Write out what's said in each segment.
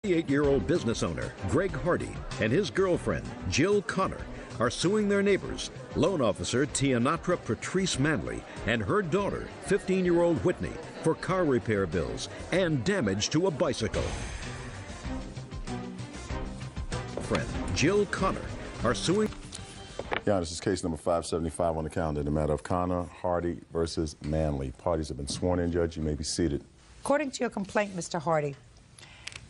38-year-old business owner Greg Hardy and his girlfriend Jill Connor are suing their neighbors, loan officer Tianatra Patrice Manley and her daughter, 15-year-old Whitney, for car repair bills and damage to a bicycle. Friend Jill Connor are suing. Yeah, this is case number 575 on the calendar, the matter of Connor Hardy versus Manley. Parties have been sworn in. Judge, you may be seated. According to your complaint, Mr. Hardy,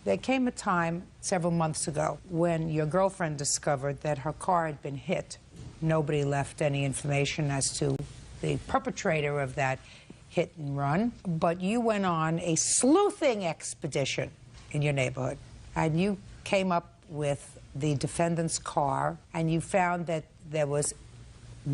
there came a time several months ago when your girlfriend discovered that her car had been hit. Nobody left any information as to the perpetrator of that hit and run, but you went on a sleuthing expedition in your neighborhood, and you came up with the defendant's car, and you found that there was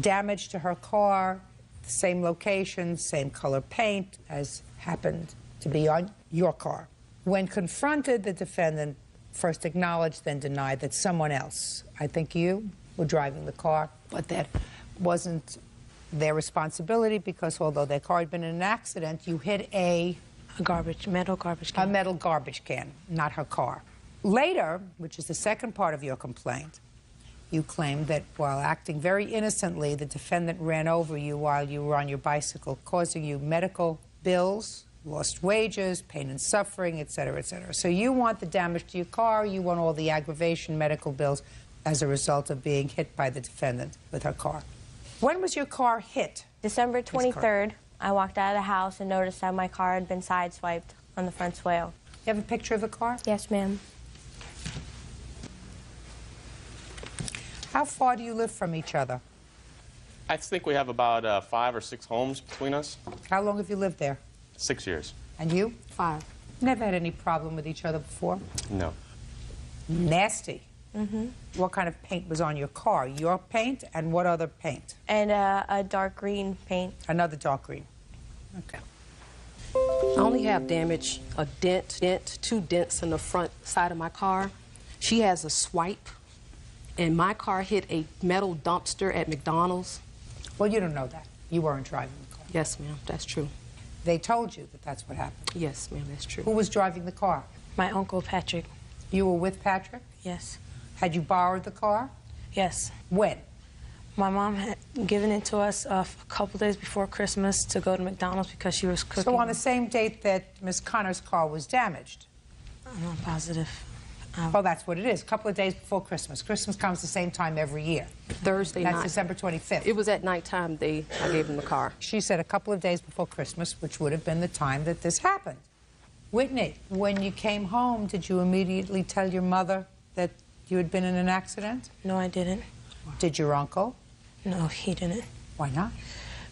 damage to her car, the same location, same color paint as happened to be on your car. When confronted, the defendant first acknowledged, then denied that someone else, I think you, were driving the car, but that wasn't their responsibility because although their car had been in an accident, you hit a metal garbage can. A metal garbage can, not her car. Later, which is the second part of your complaint, you claimed that while acting very innocently, the defendant ran over you while you were on your bicycle, causing you medical bills, lost wages, pain and suffering, et cetera, et cetera. So you want the damage to your car, you want all the aggravation medical bills as a result of being hit by the defendant with her car. When was your car hit? December 23rd, I walked out of the house and noticed that my car had been sideswiped on the front swale. You have a picture of the car? Yes, ma'am. How far do you live from each other? I think we have about 5 or 6 homes between us. How long have you lived there? 6 years. And you? 5. Never had any problem with each other before? No. Nasty. Mm-hmm. What kind of paint was on your car? Your paint and what other paint? And a dark green paint. Another dark green. Okay. I only have damage, a dent, 2 dents in the front side of my car. She has a swipe, and my car hit a metal dumpster at McDonald's. Well, you don't know that. You weren't driving the car. Yes, ma'am, that's true. They told you that that's what happened? Yes, ma'am, that's true. Who was driving the car? My uncle, Patrick. You were with Patrick? Yes. Had you borrowed the car? Yes. When? My mom had given it to us a couple days before Christmas to go to McDonald's because she was cooking. So on the same date that Miss Connor's car was damaged? I'm not positive. Well, that's what it is. A couple of days before Christmas. Christmas comes the same time every year. Thursday night. That's December 25th. It was at nighttime I gave him the car. She said a couple of days before Christmas, which would have been the time that this happened. Whitney, when you came home, did you immediately tell your mother that you had been in an accident? No, I didn't. Did your uncle? No, he didn't. Why not?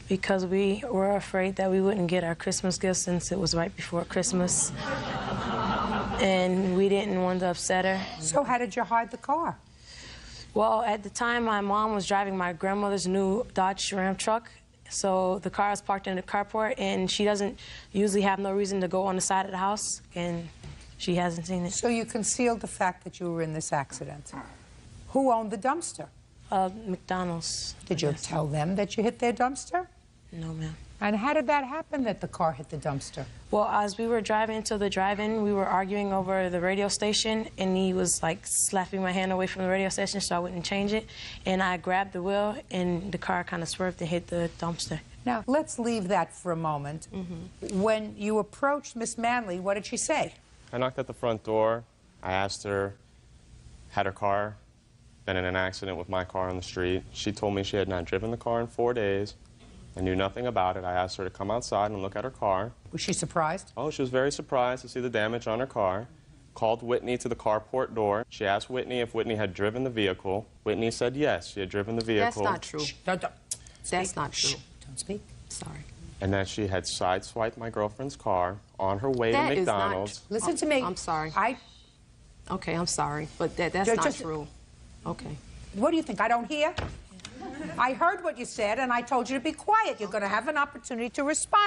Because we were afraid that we wouldn't get our Christmas gifts since it was right before Christmas. And we didn't want to upset her. So how did you hide the car? Well, at the time, my mom was driving my grandmother's new Dodge Ram truck. So the car was parked in the carport, and she doesn't usually have no reason to go on the side of the house, and she hasn't seen it. So you concealed the fact that you were in this accident. Who owned the dumpster? McDonald's. Did you tell them that you hit their dumpster? No, ma'am. And how did that happen, that the car hit the dumpster? Well, as we were driving to the drive-in, we were arguing over the radio station, and he was, like, slapping my hand away from the radio station so I wouldn't change it. And I grabbed the wheel, and the car kind of swerved and hit the dumpster. Now, let's leave that for a moment. When you approached Miss Manley, what did she say? I knocked at the front door. I asked her, had her car been in an accident with my car on the street? She told me she had not driven the car in 4 days. I knew nothing about it. I asked her to come outside and look at her car. Was she surprised? Oh, she was very surprised to see the damage on her car. Called Whitney to the carport door. She asked Whitney if Whitney had driven the vehicle. Whitney said yes, she had driven the vehicle. That's not true. Shh, don't. That's not true. Shh, don't speak. Sorry. And that she had sideswiped my girlfriend's car on her way to McDonald's. Listen to me. I'm sorry. Okay, I'm sorry, but that's not true. Okay. What do you think? I don't hear? I heard what you said, and I told you to be quiet. You're going to have an opportunity to respond.